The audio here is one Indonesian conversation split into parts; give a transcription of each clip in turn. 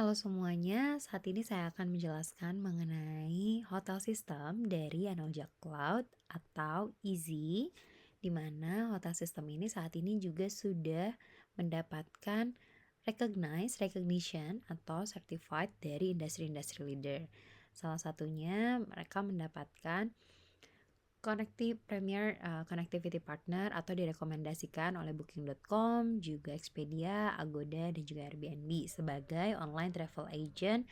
Halo semuanya, saat ini saya akan menjelaskan mengenai hotel system dari Anoja Cloud atau Easy, di mana hotel system ini saat ini juga sudah mendapatkan recognition atau certified dari industri-industri leader. Salah satunya mereka mendapatkan Connectivity Partner atau direkomendasikan oleh Booking.com, juga Expedia, Agoda, dan juga Airbnb sebagai online travel agent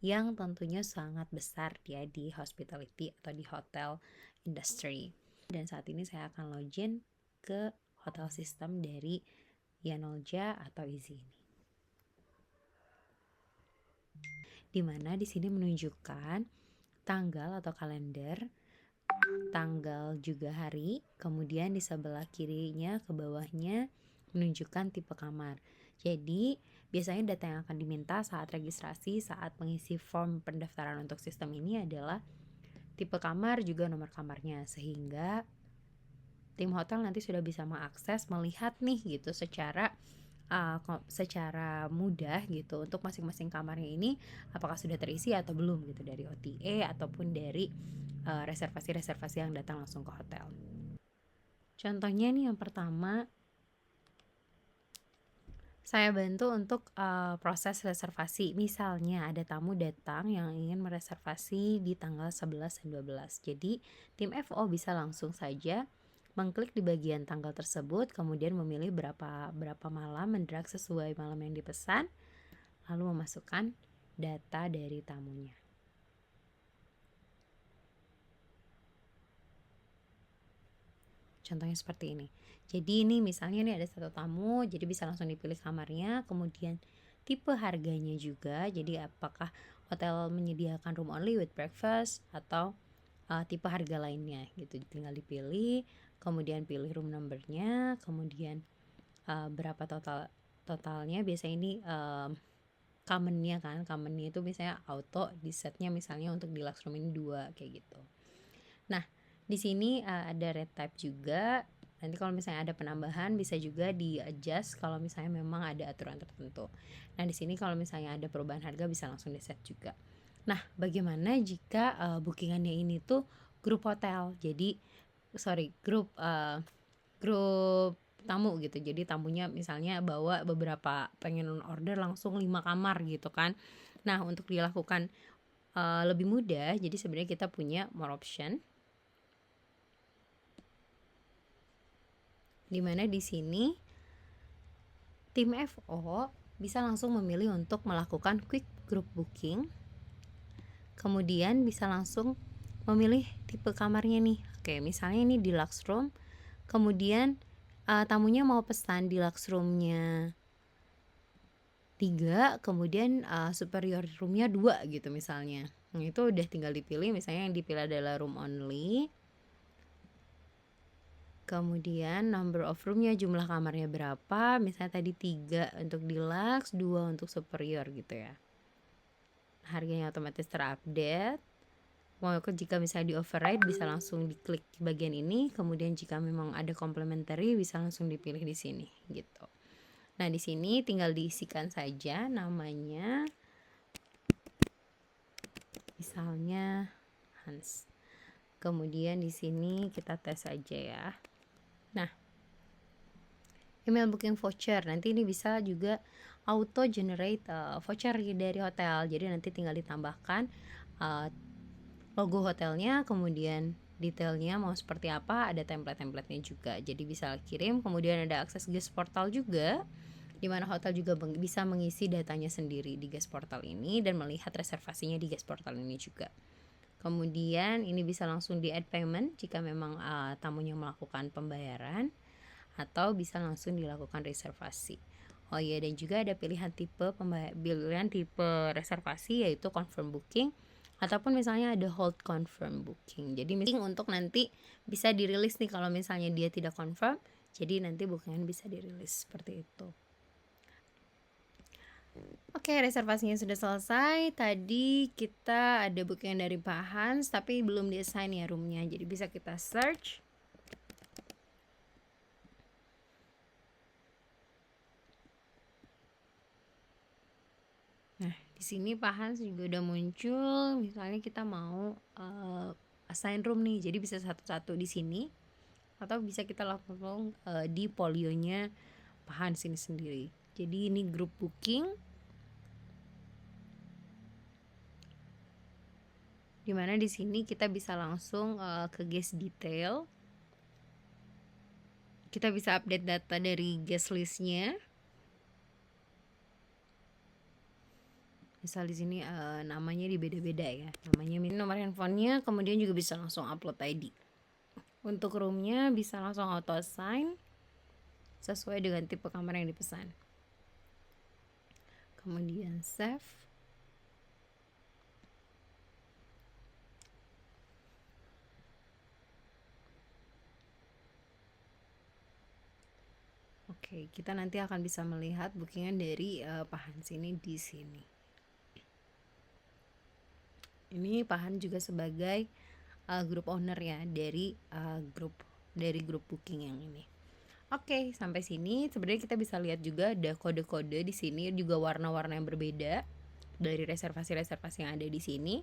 yang tentunya sangat besar ya di hospitality atau di hotel industry. Dan saat ini saya akan login ke hotel system dari Yanolja atau Easy ini. Dimana di sini menunjukkan tanggal atau kalender, tanggal juga hari, kemudian di sebelah kirinya ke bawahnya menunjukkan tipe kamar. Jadi biasanya data yang akan diminta saat registrasi, saat mengisi form pendaftaran untuk sistem ini adalah tipe kamar juga nomor kamarnya, sehingga tim hotel nanti sudah bisa mengakses, melihat nih gitu secara mudah gitu untuk masing-masing kamarnya ini apakah sudah terisi atau belum gitu dari OTA ataupun dari reservasi-reservasi yang datang langsung ke hotel. Contohnya nih yang pertama, saya bantu untuk proses reservasi. Misalnya ada tamu datang yang ingin mereservasi di tanggal 11 dan 12. Jadi tim FO bisa langsung saja mengklik di bagian tanggal tersebut, kemudian memilih berapa malam, mendrag sesuai malam yang dipesan, lalu memasukkan data dari tamunya. Contohnya seperti ini. Jadi ini misalnya nih ada satu tamu, jadi bisa langsung dipilih kamarnya, kemudian tipe harganya juga. Jadi apakah hotel menyediakan room only with breakfast atau tipe harga lainnya gitu. Tinggal dipilih, kemudian pilih room numbernya, kemudian berapa totalnya. Biasanya ini commonnya itu biasanya auto di setnya misalnya untuk deluxe room ini 2 kayak gitu. Nah, di sini ada red type juga. Nanti kalau misalnya ada penambahan bisa juga di-adjust kalau misalnya memang ada aturan tertentu. Nah, di sini kalau misalnya ada perubahan harga bisa langsung di-set juga. Nah, bagaimana jika bookingannya ini tuh grup hotel? Jadi grup tamu gitu. Jadi tamunya misalnya bawa beberapa, pengen order langsung 5 kamar gitu kan. Nah, untuk dilakukan lebih mudah, jadi sebenarnya kita punya more option. Dimana di sini tim FO bisa langsung memilih untuk melakukan quick group booking, kemudian bisa langsung memilih tipe kamarnya nih. Oke, misalnya ini deluxe room, kemudian tamunya mau pesan deluxe roomnya 3, kemudian superior roomnya 2 gitu misalnya. Nah, itu udah tinggal dipilih, misalnya yang dipilih adalah room only, kemudian number of roomnya, jumlah kamarnya berapa, misalnya tadi 3 untuk deluxe, 2 untuk superior gitu ya. Harganya otomatis terupdate. Jika misalnya di override bisa langsung diklik bagian ini, kemudian jika memang ada complementary bisa langsung dipilih di sini gitu. Nah, di sini tinggal diisikan saja namanya, misalnya Hans. Kemudian di sini kita tes saja ya. Nah, email booking voucher nanti ini bisa juga auto generate voucher dari hotel. Jadi nanti tinggal ditambahkan logo hotelnya, kemudian detailnya mau seperti apa, ada template-templatenya juga. Jadi bisa kirim, kemudian ada akses guest portal juga, di mana hotel juga bisa mengisi datanya sendiri di guest portal ini dan melihat reservasinya di guest portal ini juga. Kemudian ini bisa langsung di add payment jika memang tamunya melakukan pembayaran, atau bisa langsung dilakukan reservasi. Oh iya, dan juga ada pilihan tipe reservasi, yaitu confirm booking ataupun misalnya ada hold confirm booking. Jadi misalnya untuk nanti bisa dirilis nih kalau misalnya dia tidak confirm, jadi nanti bookingan bisa dirilis seperti itu. Oke, reservasinya sudah selesai. Tadi kita ada booking dari Pak Hans, tapi belum di-assign ya roomnya. Jadi bisa kita search. Nah, di sini Pak Hans juga udah muncul. Misalnya kita mau assign room nih, jadi bisa satu-satu di sini, atau bisa kita langsung di polionya Pak Hans ini sendiri. Jadi ini grup booking, dimana di sini kita bisa langsung ke guest detail. Kita bisa update data dari guest listnya. Misal di sini namanya dibeda-beda ya, namanya nomor handphonenya, kemudian juga bisa langsung upload ID. Untuk roomnya bisa langsung auto assign sesuai dengan tipe kamar yang dipesan. Kemudian save. Oke, kita nanti akan bisa melihat bookingan dari Pak Hans ini di sini. Ini Pak Hans juga sebagai grup owner ya dari grup booking yang ini. Oke, sampai sini sebenarnya kita bisa lihat juga ada kode-kode di sini, juga warna-warna yang berbeda dari reservasi-reservasi yang ada di sini.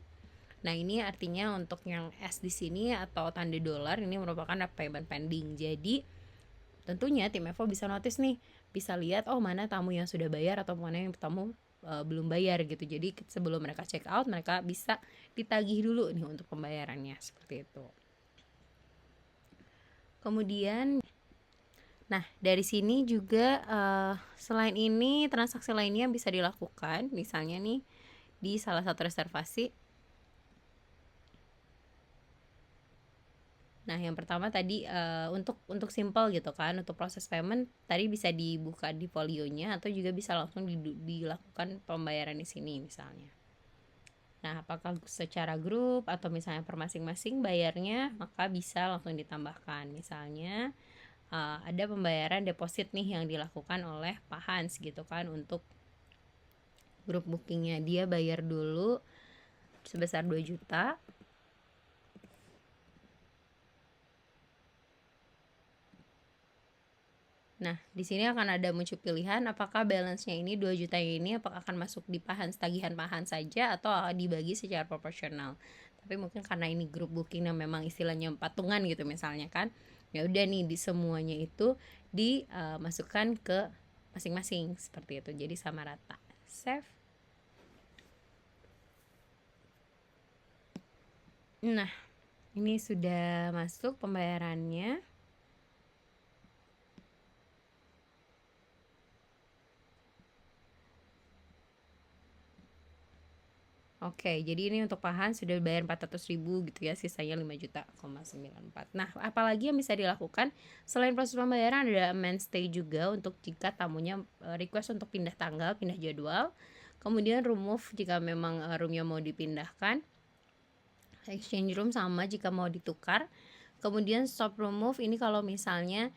Nah, ini artinya untuk yang S di sini atau tanda dolar ini merupakan payment pending. Jadi tentunya tim Evo bisa notice nih, bisa lihat oh mana tamu yang sudah bayar atau mana yang tamu belum bayar gitu. Jadi sebelum mereka check out, mereka bisa ditagih dulu nih untuk pembayarannya, seperti itu. Kemudian nah, dari sini juga selain ini transaksi lainnya bisa dilakukan, misalnya nih di salah satu reservasi. Nah, yang pertama tadi untuk simple gitu kan, untuk proses payment tadi bisa dibuka di folionya atau juga bisa langsung dilakukan pembayaran di sini misalnya. Nah, apakah secara grup atau misalnya per masing-masing bayarnya, maka bisa langsung ditambahkan. Misalnya ada pembayaran deposit nih yang dilakukan oleh Pak Hans gitu kan, untuk grup bookingnya. Dia bayar dulu sebesar 2 juta. Nah, di sini akan ada muncul pilihan apakah balance-nya ini 2 juta ini apakah akan masuk di tagihan Pak Hans saja atau dibagi secara proporsional. Tapi mungkin karena ini grup booking yang memang istilahnya patungan gitu misalnya kan, ya udah nih di semuanya itu dimasukkan ke masing-masing seperti itu. Jadi sama rata. Save. Nah, ini sudah masuk pembayarannya. Oke, jadi ini untuk Pak Hans sudah bayar 400.000 gitu ya, sisanya 5 juta,94. Nah, apalagi yang bisa dilakukan selain proses pembayaran, ada amend stay juga untuk jika tamunya request untuk pindah tanggal, pindah jadwal. Kemudian remove jika memang roomnya mau dipindahkan. Exchange room sama jika mau ditukar. Kemudian stop remove ini kalau misalnya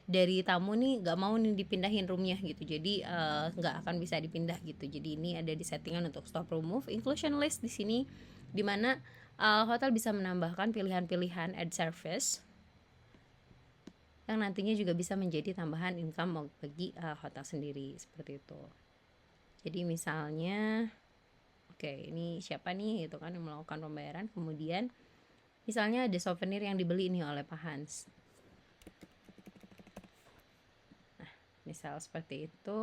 dari tamu nih nggak mau nih dipindahin roomnya gitu, jadi nggak akan bisa dipindah gitu. Jadi ini ada di settingan untuk stop remove. Inclusion list di sini dimana hotel bisa menambahkan pilihan-pilihan add service yang nantinya juga bisa menjadi tambahan income bagi hotel sendiri, seperti itu. Jadi misalnya oke, ini siapa nih gitu kan yang melakukan pembayaran, kemudian misalnya ada souvenir yang dibeli nih oleh Pak Hans. Nah, misal seperti itu,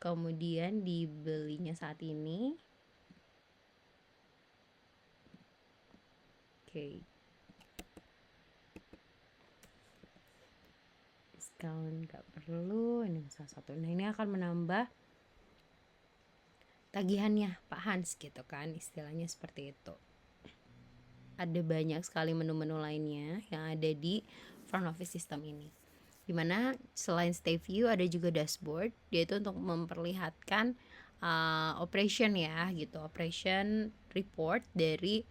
kemudian dibelinya saat ini. Oke. Diskon nggak perlu, ini misal satu. Nah, ini akan menambah tagihannya Pak Hans gitu kan, istilahnya seperti itu. Ada banyak sekali menu-menu lainnya yang ada di front office system ini, dimana selain stay view ada juga dashboard, yaitu untuk memperlihatkan operation ya gitu, operation report dari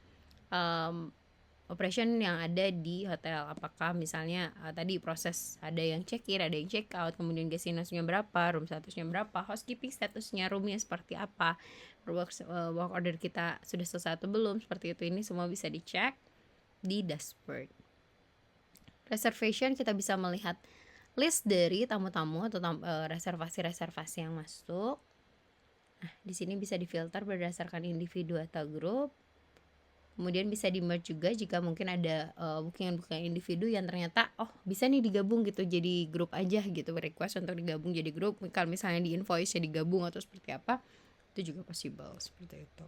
operation yang ada di hotel. Apakah misalnya tadi proses ada yang check in, ada yang check out, kemudian guest statusnya berapa, room statusnya berapa, housekeeping statusnya, roomnya seperti apa, work order kita sudah selesai atau belum, seperti itu. Ini semua bisa dicek di dashboard. Reservation kita bisa melihat list dari tamu-tamu atau reservasi-reservasi yang masuk. Nah, di sini bisa difilter berdasarkan individu atau grup. Kemudian bisa di merge juga jika mungkin ada booking individu yang ternyata bisa nih digabung gitu jadi grup aja gitu, request untuk digabung jadi grup. Kalau misalnya di invoice-nya digabung atau seperti apa, itu juga possible seperti itu.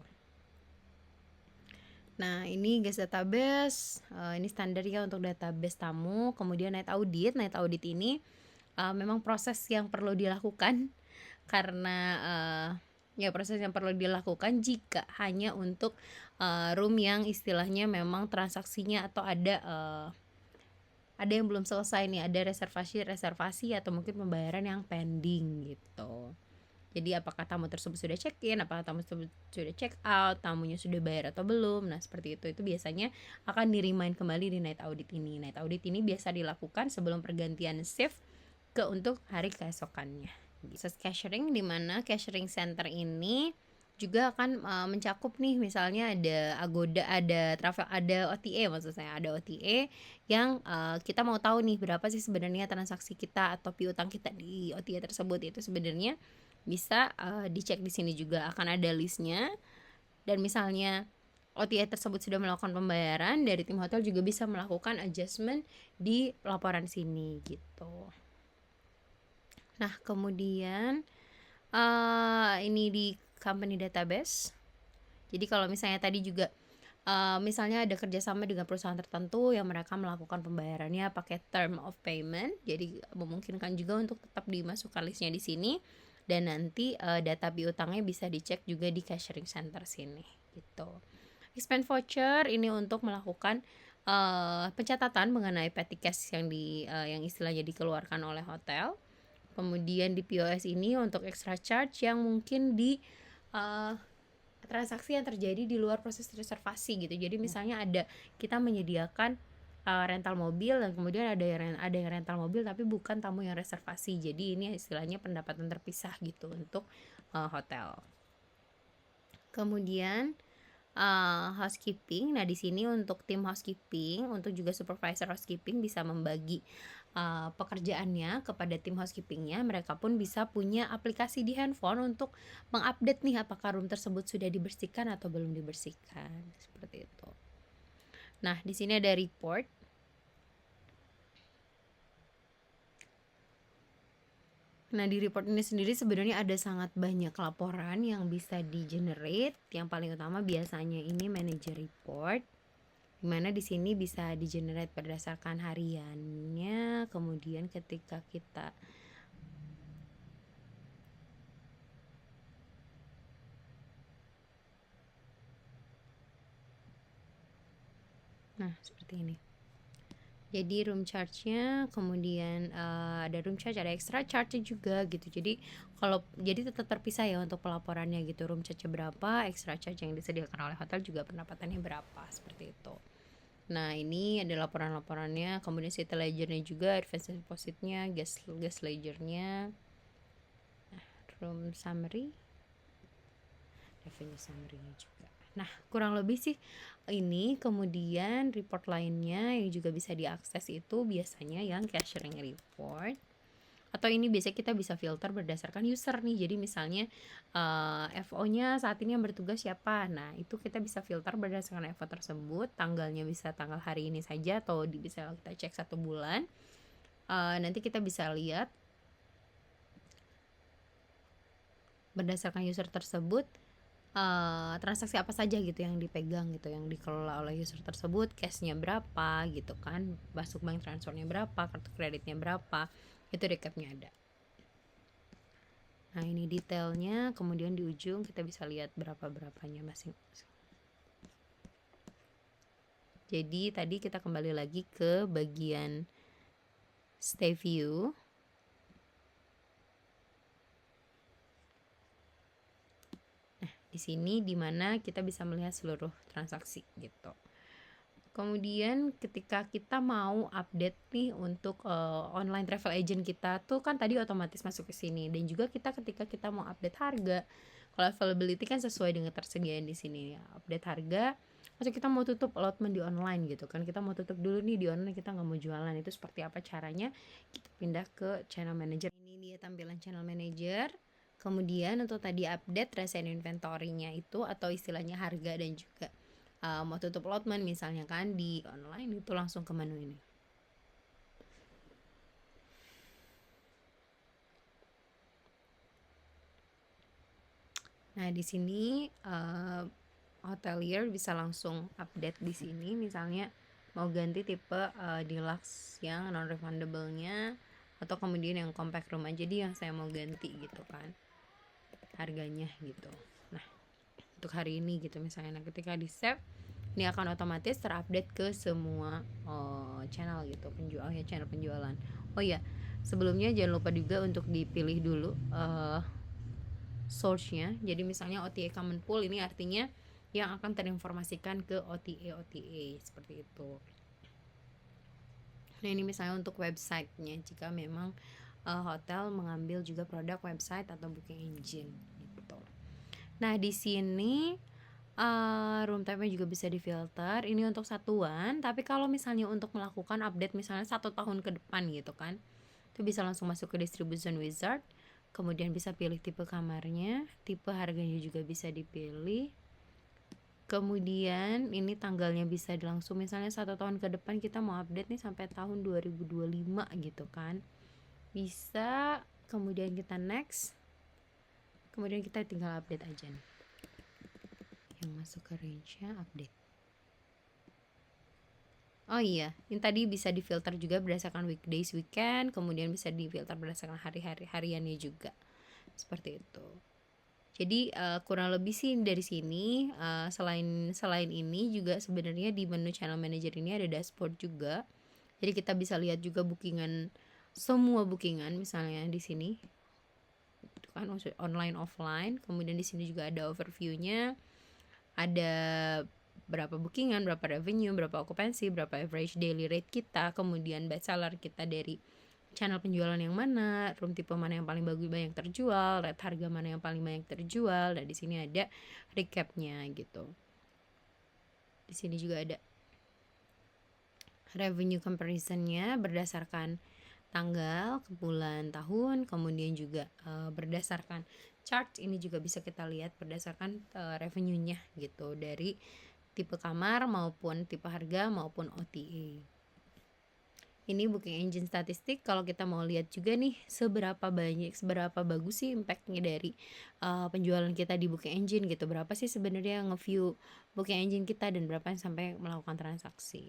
Nah, ini guys database, ini standar ya untuk database tamu. Kemudian night audit ini memang proses yang perlu dilakukan karena proses yang perlu dilakukan jika hanya untuk room yang istilahnya memang transaksinya atau ada yang belum selesai nih, ada reservasi atau mungkin pembayaran yang pending gitu. Jadi apakah tamu tersebut sudah check in, apakah tamu tersebut sudah check out, tamunya sudah bayar atau belum. Nah, seperti itu biasanya akan di-remind kembali di night audit ini. Night audit ini biasa dilakukan sebelum pergantian shift ke untuk hari keesokannya. Proses cashiering, di mana cashiering center ini juga akan mencakup nih, misalnya ada Agoda, ada travel, ada OTA, maksud saya ada OTA yang kita mau tahu nih berapa sih sebenarnya transaksi kita atau piutang kita di OTA tersebut. Itu sebenarnya bisa dicek di sini juga akan ada listnya. Dan misalnya OTA tersebut sudah melakukan pembayaran, dari tim hotel juga bisa melakukan adjustment di laporan sini gitu. Nah, kemudian ini di company database. Jadi kalau misalnya tadi juga misalnya ada kerjasama dengan perusahaan tertentu yang mereka melakukan pembayarannya pakai term of payment, jadi memungkinkan juga untuk tetap dimasukkan listnya di sini. Dan nanti data piutangnya bisa dicek juga di cashiering center sini gitu. Expense voucher ini untuk melakukan pencatatan mengenai petty cash yang istilahnya dikeluarkan oleh hotel. Kemudian di POS ini untuk extra charge yang mungkin di transaksi yang terjadi di luar proses reservasi gitu. Jadi misalnya kita menyediakan rental mobil dan kemudian ada yang rental mobil tapi bukan tamu yang reservasi. Jadi ini istilahnya pendapatan terpisah gitu untuk hotel. Kemudian housekeeping. Nah, di sini untuk tim housekeeping, untuk juga supervisor housekeeping bisa membagi pekerjaannya kepada tim housekeepingnya. Mereka pun bisa punya aplikasi di handphone untuk mengupdate nih apakah room tersebut sudah dibersihkan atau belum dibersihkan, seperti itu. Nah, di sini ada report. Nah, di report ini sendiri sebenarnya ada sangat banyak laporan yang bisa di-generate. Yang paling utama biasanya ini manager report, dimana di sini bisa di-generate berdasarkan hariannya. Kemudian ketika kita seperti ini. Jadi room charge-nya, kemudian ada room charge, ada extra charge juga gitu. Jadi tetap terpisah ya untuk pelaporannya gitu. Room charge berapa, extra charge yang disediakan oleh hotel juga pendapatannya berapa, seperti itu. Nah, ini ada laporan-laporannya, kemudian city ledger-nya juga, advance deposit-nya, gas ledger-nya. Nah, room summary, revenue summary-nya juga. Nah, kurang lebih sih ini. Kemudian report lainnya yang juga bisa diakses itu biasanya yang cashiering report, atau ini biasanya kita bisa filter berdasarkan user nih. Jadi misalnya FO-nya saat ini yang bertugas siapa, nah itu kita bisa filter berdasarkan FO tersebut. Tanggalnya bisa tanggal hari ini saja atau bisa kita cek 1 bulan. Nanti kita bisa lihat berdasarkan user tersebut transaksi apa saja gitu yang dipegang gitu, yang dikelola oleh user tersebut, cashnya berapa gitu kan, masuk bank transfernya berapa, kartu kreditnya berapa, itu recapnya ada. Nah, ini detailnya. Kemudian di ujung kita bisa lihat berapanya masing-masing. Jadi tadi kita kembali lagi ke bagian stay view. Di sini dimana kita bisa melihat seluruh transaksi gitu. Kemudian ketika kita mau update nih untuk online travel agent kita tuh kan tadi otomatis masuk ke sini. Dan juga ketika kita mau update harga, kalau availability kan sesuai dengan tersediaan di sini ya. Update harga, atau kita mau tutup allotment di online gitu kan, kita mau tutup dulu nih di online, kita nggak mau jualan, itu seperti apa caranya? Kita pindah ke channel manager. Ini dia tampilan channel manager. Kemudian untuk tadi update recent inventory-nya itu atau istilahnya harga dan juga mau tutup allotment misalnya kan di online, itu langsung ke menu ini. Nah, di sini hotelier bisa langsung update di sini, misalnya mau ganti tipe deluxe yang non refundable-nya atau kemudian yang compact room aja yang saya mau ganti gitu kan harganya gitu. Nah, untuk hari ini gitu misalnya, nah ketika di save ini akan otomatis terupdate ke semua channel gitu, channel penjualan. Oh iya, sebelumnya jangan lupa juga untuk dipilih dulu source-nya. Jadi misalnya OTA common pool ini artinya yang akan terinformasikan ke OTA seperti itu. Nah, ini misalnya untuk website-nya, jika memang hotel mengambil juga produk website atau booking engine gitu. Nah, di sini room type-nya juga bisa difilter. Ini untuk satuan, tapi kalau misalnya untuk melakukan update misalnya 1 tahun ke depan gitu kan, itu bisa langsung masuk ke distribution wizard. Kemudian bisa pilih tipe kamarnya, tipe harganya juga bisa dipilih. Kemudian ini tanggalnya bisa langsung, misalnya 1 tahun ke depan kita mau update nih sampai tahun 2025 gitu kan, bisa. Kemudian kita next, kemudian kita tinggal update aja nih yang masuk ke range-nya, update. Oh iya, ini tadi bisa difilter juga berdasarkan weekdays, weekend, kemudian bisa difilter berdasarkan hari-hari hariannya juga. Seperti itu. Jadi kurang lebih sih dari sini, selain ini juga sebenarnya di menu channel manager ini ada dashboard juga. Jadi kita bisa lihat juga bookingan, semua bookingan misalnya di sini. Itu kan online offline, kemudian di sini juga ada overview-nya. Ada berapa bookingan, berapa revenue, berapa okupansi, berapa average daily rate kita, kemudian best seller kita dari channel penjualan yang mana, room tipe mana yang paling bagus banyak terjual, rate harga mana yang paling banyak terjual. Dan di sini ada recapnya gitu. Di sini juga ada revenue comparisonnya berdasarkan tanggal, bulan, tahun, kemudian juga berdasarkan chart. Ini juga bisa kita lihat berdasarkan revenue-nya gitu, dari tipe kamar maupun tipe harga maupun OTA. Ini booking engine statistik. Kalau kita mau lihat juga nih seberapa bagus sih impactnya dari penjualan kita di booking engine gitu, berapa sih sebenarnya nge-view booking engine kita dan berapa yang sampai melakukan transaksi.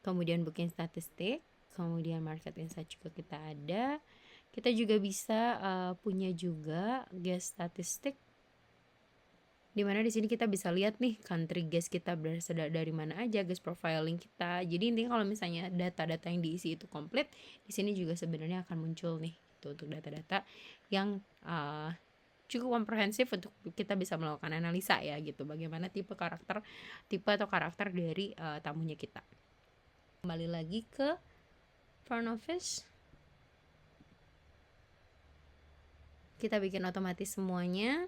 Kemudian booking statistik, kemudian market insight juga kita ada. Kita juga bisa punya juga guest statistik, dimana di sini kita bisa lihat nih country guest kita berasal dari mana aja, guest profiling kita. Jadi intinya kalau misalnya data-data yang diisi itu komplit, di sini juga sebenarnya akan muncul nih itu untuk data-data yang cukup komprehensif untuk kita bisa melakukan analisa ya gitu, bagaimana tipe atau karakter dari tamunya kita. Kembali lagi ke front office, kita bikin otomatis semuanya.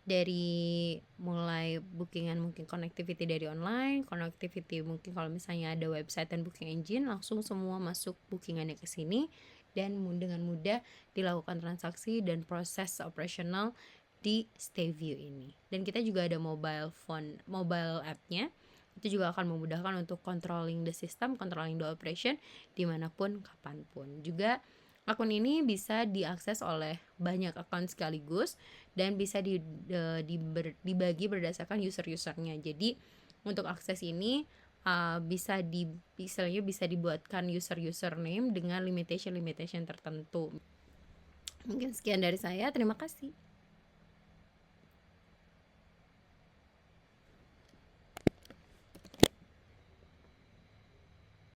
Dari mulai bookingan, mungkin connectivity dari online, connectivity mungkin kalau misalnya ada website dan booking engine, langsung semua masuk bookingannya ke sini dan dengan mudah dilakukan transaksi dan proses operasional di Stayview ini. Dan kita juga ada mobile app-nya, itu juga akan memudahkan untuk controlling the system, controlling the operation dimanapun, kapanpun. Juga akun ini bisa diakses oleh banyak akun sekaligus dan bisa dibagi berdasarkan user-usernya. Jadi untuk akses ini bisa dibuatkan user-username dengan limitation tertentu. Mungkin sekian dari saya, terima kasih.